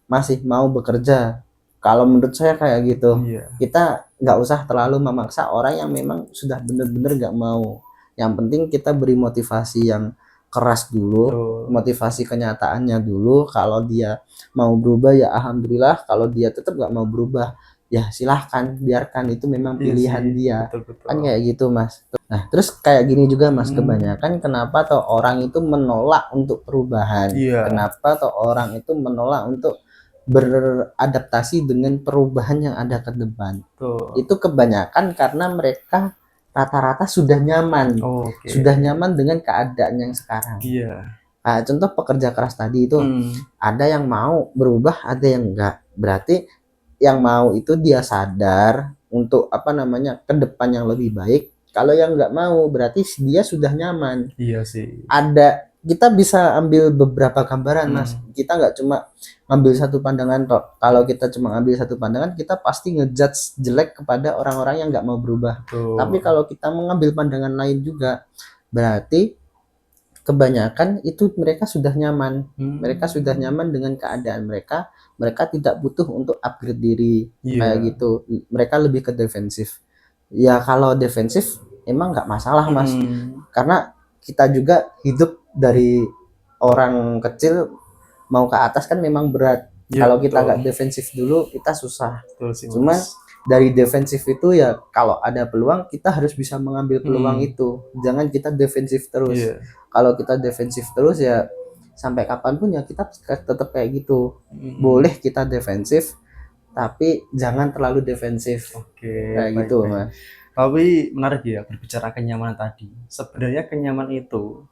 masih mau bekerja. Kalau menurut saya kayak gitu. Iya. Kita nggak usah terlalu memaksa orang yang memang sudah benar-benar nggak mau. Yang penting kita beri motivasi yang keras dulu, Betul. motivasi kenyataannya dulu. Kalau dia mau berubah ya alhamdulillah. Kalau dia tetap nggak mau berubah, ya silahkan, biarkan, itu memang Iya pilihan sih. dia. Betul. Kan kayak gitu Mas. Nah terus kayak gini juga Mas, Hmm. kebanyakan kenapa toh orang itu menolak untuk perubahan? Iya. Kenapa toh orang itu menolak untuk beradaptasi dengan perubahan yang ada ke depan? Betul. Itu kebanyakan karena mereka rata-rata sudah nyaman, Oke. sudah nyaman dengan keadaan yang sekarang. Iya. Nah, contoh pekerja keras tadi itu, ada yang mau berubah, ada yang enggak. Berarti yang mau itu dia sadar untuk apa namanya, ke depan yang lebih baik. Kalau yang enggak mau berarti dia sudah nyaman. Iya sih. Kita bisa ambil beberapa gambaran Mas. Kita nggak cuma ngambil satu pandangan toh. Kalau kita cuma ngambil satu pandangan, kita pasti ngejudge jelek kepada orang-orang yang nggak mau berubah. Betul. Tapi kalau kita mengambil pandangan lain juga, berarti kebanyakan itu mereka sudah nyaman. Mereka sudah nyaman dengan keadaan mereka. Mereka tidak butuh untuk upgrade diri. Iya. Kayak gitu. Mereka lebih ke defensif. Ya kalau defensif emang nggak masalah Mas. Karena kita juga hidup dari orang kecil mau ke atas kan memang berat. Iya, Kalau kita betul. nggak defensif dulu, kita susah. Betul sih, Cuman Mas. dari defensif itu ya kalau ada peluang kita harus bisa mengambil peluang itu. Jangan kita defensif terus. Iya. Kalau kita defensif terus ya sampai kapanpun ya kita tetap kayak gitu. Boleh kita defensif, tapi jangan terlalu defensif. Oke, Kayak gitu Mas. Tapi menarik ya berbicara kenyamanan tadi. Sebenarnya kenyamanan itu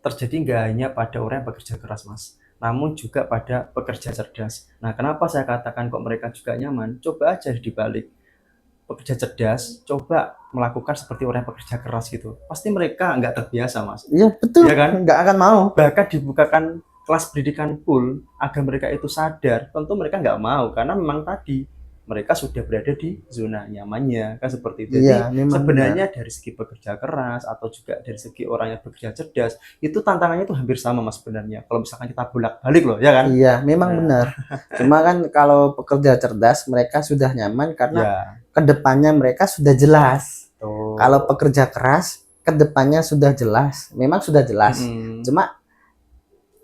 terjadi nggak hanya pada orang yang bekerja keras, Mas, namun juga pada pekerja cerdas. Nah, kenapa saya katakan kok mereka juga nyaman? Coba aja dibalik. Pekerja cerdas, coba melakukan seperti orang yang bekerja keras gitu. Pasti mereka nggak terbiasa, Mas. Iya betul, ya kan? Nggak akan mau. Bahkan dibukakan kelas pendidikan full agar mereka itu sadar, tentu mereka nggak mau karena memang tadi mereka sudah berada di zona nyamannya, kan seperti itu. Iya, Jadi sebenarnya dari segi pekerja keras atau juga dari segi orang yang bekerja cerdas, itu tantangannya itu hampir sama Mas sebenarnya. Kalau misalkan kita bolak-balik loh, ya kan? Iya, memang benar. Cuma kan kalau pekerja cerdas mereka sudah nyaman karena kedepannya mereka sudah jelas. Kalau pekerja keras kedepannya sudah jelas, memang sudah jelas. Cuma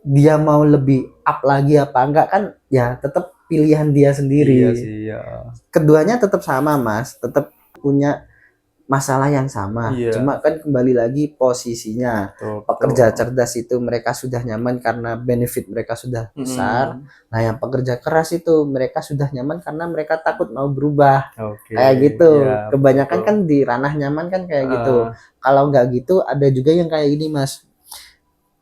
dia mau lebih up lagi apa enggak kan ya tetap pilihan dia sendiri. Iya sih, ya. Keduanya tetap sama Mas, tetap punya masalah yang sama. Cuma kan kembali lagi posisinya. Pekerja cerdas itu mereka sudah nyaman karena benefit mereka sudah besar. Nah, yang pekerja keras itu mereka sudah nyaman karena mereka takut mau berubah. Kayak gitu. Kebanyakan kan di ranah nyaman kan kayak gitu. Kalau nggak gitu ada juga yang kayak gini Mas.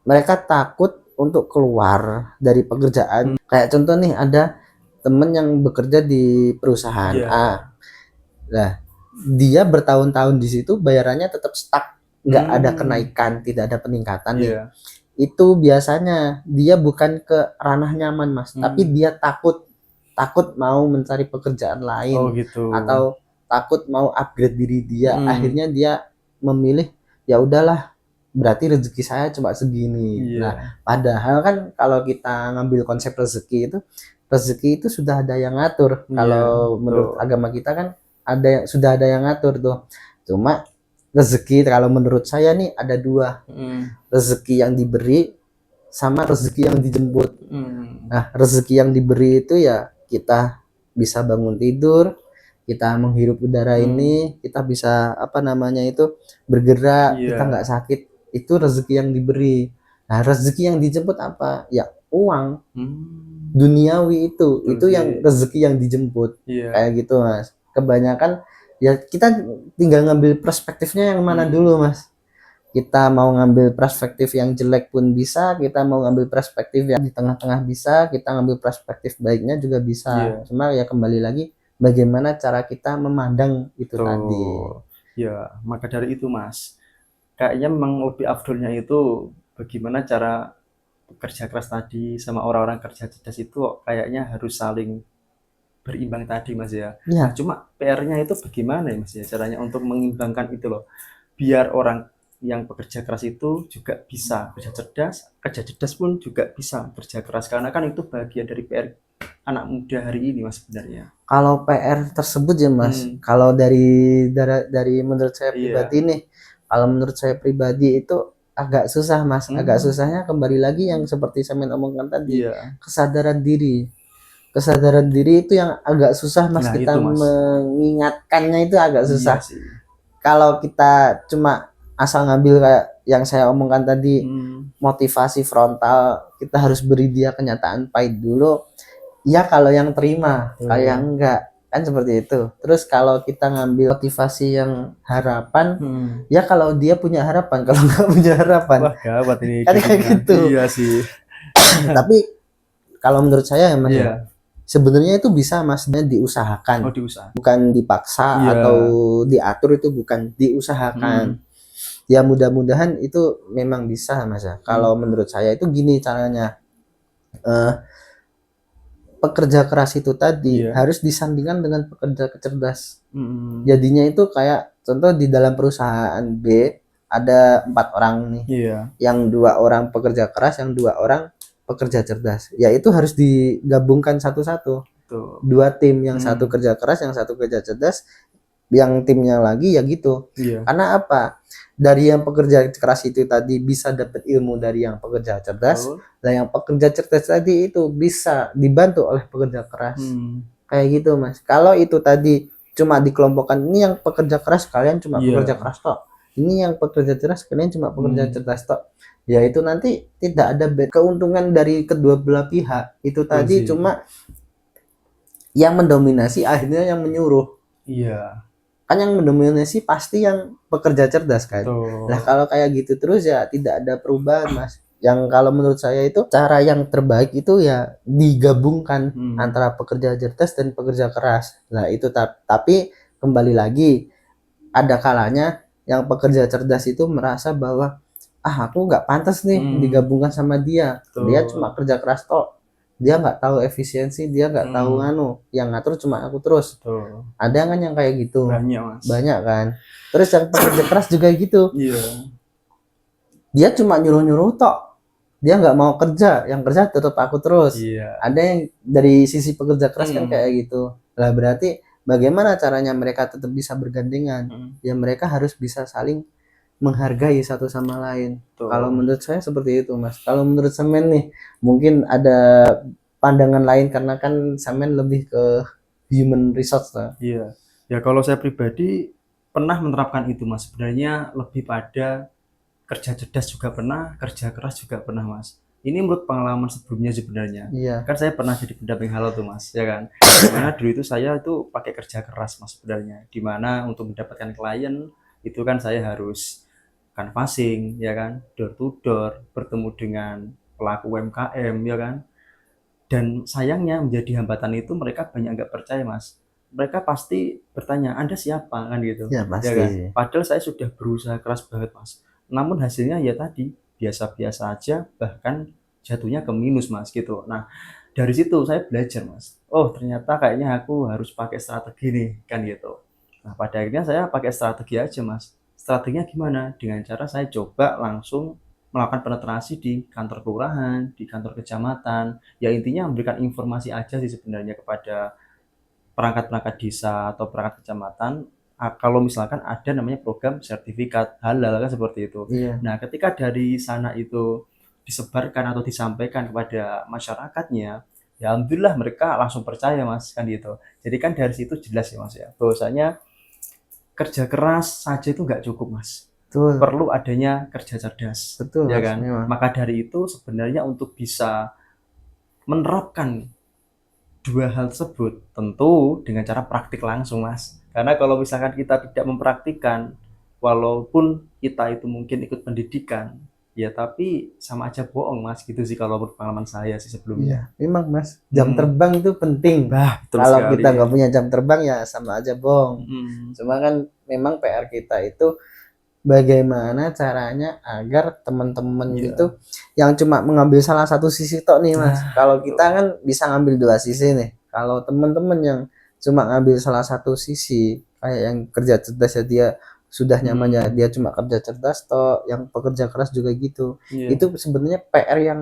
Mereka takut untuk keluar dari pekerjaan. Kayak contoh nih, ada temen yang bekerja di perusahaan A. Nah, dia bertahun-tahun di situ bayarannya tetap stuck, nggak ada kenaikan, tidak ada peningkatan nih. Itu biasanya dia bukan ke ranah nyaman Mas, tapi dia takut mau mencari pekerjaan lain. Atau takut mau upgrade diri dia. Akhirnya dia memilih ya udahlah, berarti rezeki saya cuma segini. Nah, padahal kan kalau kita ngambil konsep rezeki itu sudah ada yang ngatur. Kalau menurut agama kita kan sudah ada yang ngatur tuh. Cuma rezeki kalau menurut saya nih ada dua. Rezeki yang diberi sama rezeki yang dijemput. Nah, rezeki yang diberi itu ya kita bisa bangun tidur, kita menghirup udara ini, kita bisa bergerak, kita nggak sakit. Itu rezeki yang diberi. Nah, rezeki yang dijemput apa? Ya uang. Duniawi itu yang rezeki yang dijemput. Kayak gitu Mas. Kebanyakan ya kita tinggal ngambil perspektifnya yang mana dulu Mas. Kita mau ngambil perspektif yang jelek pun bisa, kita mau ngambil perspektif yang di tengah-tengah bisa, kita ngambil perspektif baiknya juga bisa. Cuma ya kembali lagi bagaimana cara kita memandang itu tadi. Tuh. Ya, maka dari itu Mas, kayaknya memang lebih afdolnya itu bagaimana cara bekerja keras tadi sama orang-orang kerja cerdas itu kayaknya harus saling berimbang tadi Mas ya. Nah, Ya, cuma PR-nya itu bagaimana ya Mas ya caranya untuk mengimbangkan itu loh. Biar orang yang bekerja keras itu juga bisa kerja cerdas pun juga bisa kerja keras karena kan itu bagian dari PR anak muda hari ini Mas sebenarnya. kalau PR tersebut ya Mas, Hmm, kalau dari menurut saya iya. pribadi nih, kalau menurut saya pribadi itu agak susah Mas. Agak Hmm, susahnya kembali lagi yang seperti saya omongkan tadi, iya. kesadaran diri. Kesadaran diri itu yang agak susah Mas, Nah, kita itu Mas. mengingatkannya itu agak Iya susah. sih. Kalau kita cuma asal ngambil kayak yang saya omongkan tadi, Hmm, motivasi frontal, kita harus beri dia kenyataan pahit dulu. Ya kalau yang terima, kalau yang tuh. enggak, kan seperti itu. Terus kalau kita ngambil motivasi yang harapan, Hmm. ya kalau dia punya harapan, kalau nggak punya harapan, Wah, gawat ini kan kayak jadinya. gitu. Iya sih. Tapi kalau menurut saya ya Mas ya, Iya. sebenarnya itu bisa Mas diusahakan, Oh, diusaha. bukan dipaksa Iya. atau diatur, itu bukan, diusahakan. Hmm. Ya mudah-mudahan itu memang bisa Mas ya. Hmm. Kalau menurut saya itu gini caranya, eh, pekerja keras itu tadi Iya. harus disandingkan dengan pekerja cerdas. Hmm. Jadinya itu kayak contoh di dalam perusahaan B ada 4 orang nih, Iya. yang 2 orang pekerja keras, yang 2 orang pekerja cerdas. Ya itu harus digabungkan satu-satu. Tuh. 2 tim, yang satu Hmm. kerja keras, yang satu kerja cerdas, yang timnya lagi ya gitu. Iya. Karena apa? Dari yang pekerja keras itu tadi bisa dapat ilmu dari yang pekerja cerdas, Betul. dan yang pekerja cerdas tadi itu bisa dibantu oleh pekerja keras. Hmm. Kayak gitu Mas. Kalau itu tadi cuma dikelompokkan, ini yang pekerja keras kalian cuma pekerja Iya. keras tok, ini yang pekerja cerdas kalian cuma pekerja Hmm. cerdas tok, ya itu nanti tidak ada keuntungan dari kedua belah pihak. Itu Betul tadi sih. cuma yang mendominasi akhirnya yang menyuruh. Iya. Kan yang mendominasi pasti yang pekerja cerdas kan. Nah Betul. kalau kayak gitu terus ya tidak ada perubahan Mas. Yang kalau menurut saya itu cara yang terbaik itu ya digabungkan Hmm. antara pekerja cerdas dan pekerja keras. Nah itu tapi kembali lagi, ada kalanya yang pekerja cerdas itu merasa bahwa aku nggak pantas nih Hmm. digabungkan sama dia. Dia cuma Betul. kerja keras tok. Dia nggak tahu efisiensi, dia nggak tahu Hmm. yang ngatur cuma aku terus. Betul. Ada kan yang kayak gitu, Banyak, Mas. banyak kan. Terus yang pekerja keras juga gitu, Iya. dia cuma nyuruh-nyuruh tok, dia nggak mau kerja, yang kerja tetap aku terus. Iya. Ada yang dari sisi pekerja keras kan Hmm. kayak gitu. Lah berarti bagaimana caranya mereka tetap bisa bergandengan? Hmm. Ya mereka harus bisa saling menghargai satu sama lain. Kalau Tuh. menurut saya seperti itu Mas. Kalau menurut Semen nih, mungkin ada pandangan lain karena kan Semen lebih ke human resource lah. Iya. Ya kalau saya pribadi pernah menerapkan itu Mas. Sebenarnya lebih pada kerja cerdas juga pernah, kerja keras juga pernah Mas. Ini menurut pengalaman sebelumnya sebenarnya. Iya, Kan saya pernah jadi pendamping halo tuh Mas, ya kan. Dimana dulu itu saya itu pakai kerja keras Mas sebenarnya. Dimana untuk mendapatkan klien itu kan saya harus canvassing, ya kan, door to door, bertemu dengan pelaku UMKM, ya kan. Dan sayangnya menjadi hambatan itu mereka banyak nggak percaya Mas. Mereka pasti bertanya, Anda siapa? Kan gitu. ya Ya pasti kan? sih. Padahal saya sudah berusaha keras banget Mas. Namun hasilnya ya tadi, biasa-biasa aja, bahkan jatuhnya ke minus Mas gitu. Nah, dari situ saya belajar Mas. Oh ternyata kayaknya aku harus pakai strategi nih, kan gitu. Nah pada akhirnya saya pakai strategi aja Mas. Strateginya gimana? Dengan cara saya coba langsung melakukan penetrasi di kantor kelurahan, di kantor kecamatan, ya intinya memberikan informasi aja sih sebenarnya kepada perangkat-perangkat desa atau perangkat kecamatan kalau misalkan ada namanya program sertifikat halal kan seperti itu. Iya. Nah, ketika dari sana itu disebarkan atau disampaikan kepada masyarakatnya, ya alhamdulillah mereka langsung percaya Mas kan gitu. Jadi kan dari situ jelas ya Mas ya, bahwasanya kerja keras saja itu nggak cukup Mas, Betul, perlu adanya kerja cerdas, betul ya Mas, kan? memang. Maka dari itu sebenarnya untuk bisa menerapkan dua hal tersebut tentu dengan cara praktik langsung, Mas. Karena kalau misalkan kita tidak mempraktikkan, walaupun kita itu mungkin ikut pendidikan, ya tapi sama aja bohong Mas, gitu sih kalau menurut pengalaman saya sih sebelumnya. Iya, memang Mas, jam Hmm. terbang itu penting. Betul Kalau sekali. kita nggak punya jam terbang ya sama aja bohong. Hmm. Cuma kan memang PR kita itu bagaimana caranya agar teman-teman Iya. gitu yang cuma mengambil salah satu sisi tok nih Mas. Nah, Kalau kita kan bisa ngambil dua sisi nih. Kalau teman-teman yang cuma ngambil salah satu sisi, kayak yang kerja cerdas ya dia sudah nyamannya dia cuma kerja cerdas toh, yang pekerja keras juga gitu. Iya. Itu sebenarnya PR yang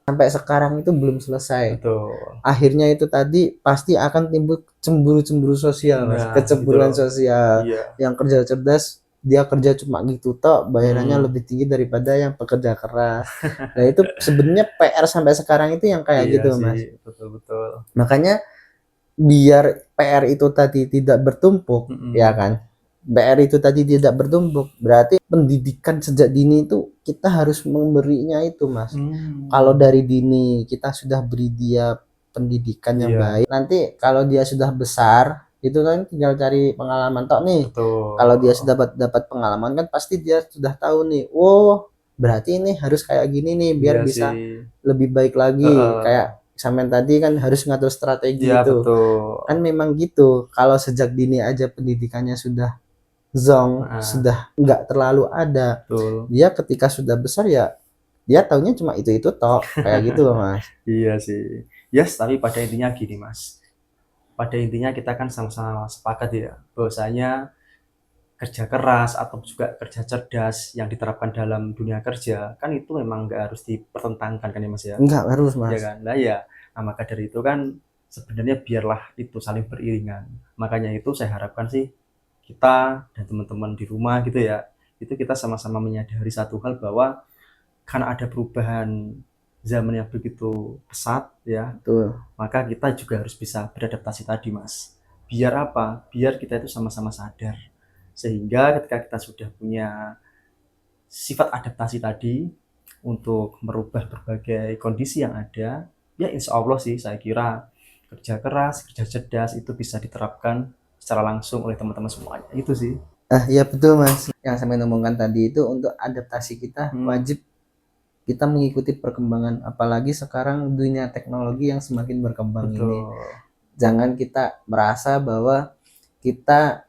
sampai sekarang itu belum selesai. Betul. Akhirnya itu tadi pasti akan timbul cemburu-cemburu sosial, Mas. Nah, Kecemburuan gitu loh. sosial. Iya. Yang kerja cerdas dia kerja cuma gitu tok, bayarannya Hmm. lebih tinggi daripada yang pekerja keras. Nah, itu sebenarnya PR sampai sekarang itu yang kayak Iya gitu, sih, Mas. betul-betul. Makanya biar PR itu tadi tidak bertumpuk, ya kan? PR itu tadi tidak bertumpuk, berarti pendidikan sejak dini itu kita harus memberinya itu, Mas. Kalau dari dini kita sudah beri dia pendidikan yang Iya. baik, nanti kalau dia sudah besar, itu kan tinggal cari pengalaman tok nih. Betul. Kalau dia sudah dapat pengalaman kan pasti dia sudah tahu nih, oh berarti ini harus kayak gini nih biar Iya bisa sih. lebih baik lagi. Kayak sampean tadi kan harus ngatur strategi Iya, itu. betul. Kan memang gitu. Kalau sejak dini aja pendidikannya sudah zong, sudah nggak terlalu ada. Betul. Dia ketika sudah besar ya dia taunya cuma itu tok, kayak gitu loh Mas. Iya sih. Yes, tapi pada intinya gini Mas. Pada intinya kita kan sama-sama sepakat ya, bahwasanya kerja keras atau juga kerja cerdas yang diterapkan dalam dunia kerja kan itu memang nggak harus dipertentangkan kan ya Mas ya. Enggak harus Ya Mas. kan. Nah ya, maka dari itu kan sebenarnya biarlah itu saling beriringan. Makanya itu saya harapkan sih kita dan teman-teman di rumah gitu ya, itu kita sama-sama menyadari satu hal bahwa karena ada perubahan zaman yang begitu pesat ya, Betul. maka kita juga harus bisa beradaptasi tadi Mas. Biar apa? Biar kita itu sama-sama sadar. Sehingga ketika kita sudah punya sifat adaptasi tadi untuk merubah berbagai kondisi yang ada, ya insya Allah sih saya kira kerja keras, kerja cerdas itu bisa diterapkan secara langsung oleh teman-teman semuanya. Itu sih. Ya betul Mas. Yang saya ngomongkan tadi itu untuk adaptasi kita wajib kita mengikuti perkembangan, apalagi sekarang dunia teknologi yang semakin berkembang ini. Jangan kita merasa bahwa kita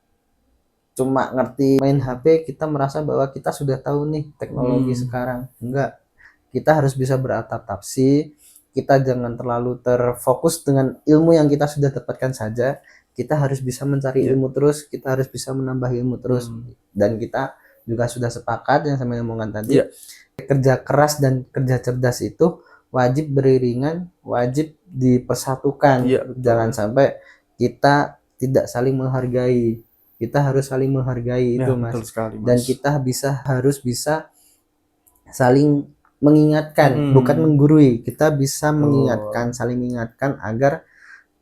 cuma ngerti main HP, kita merasa bahwa kita sudah tahu nih teknologi sekarang. Enggak. Kita harus bisa beradaptasi. Kita jangan terlalu terfokus dengan ilmu yang kita sudah dapatkan saja. Kita harus bisa mencari ilmu terus, kita harus bisa menambah ilmu terus. Dan kita juga sudah sepakat yang saya ngomongkan tadi. Kerja keras dan kerja cerdas itu wajib beriringan, wajib dipersatukan. Jangan sampai kita tidak saling menghargai. Kita harus saling menghargai itu Mas. Dan kita harus bisa saling mengingatkan, bukan menggurui. Kita bisa mengingatkan, saling mengingatkan agar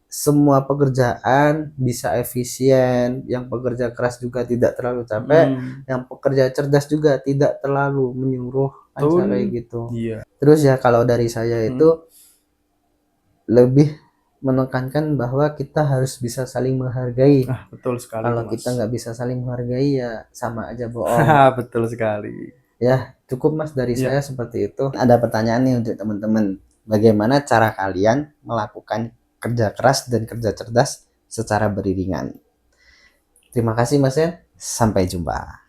semua pekerjaan bisa efisien, yang pekerja keras juga tidak terlalu capek, yang pekerja cerdas juga tidak terlalu menyuruh, kan kayak gitu. Terus ya kalau dari saya itu lebih menekankan bahwa kita harus bisa saling menghargai. Betul sekali. Kalau kita nggak bisa saling menghargai ya sama aja bohong. Betul sekali. Ya cukup Mas dari saya seperti itu. Ada pertanyaan nih untuk teman-teman. Bagaimana cara kalian melakukan kerja keras dan kerja cerdas secara beriringan? Terima kasih Mas ya. Sampai jumpa.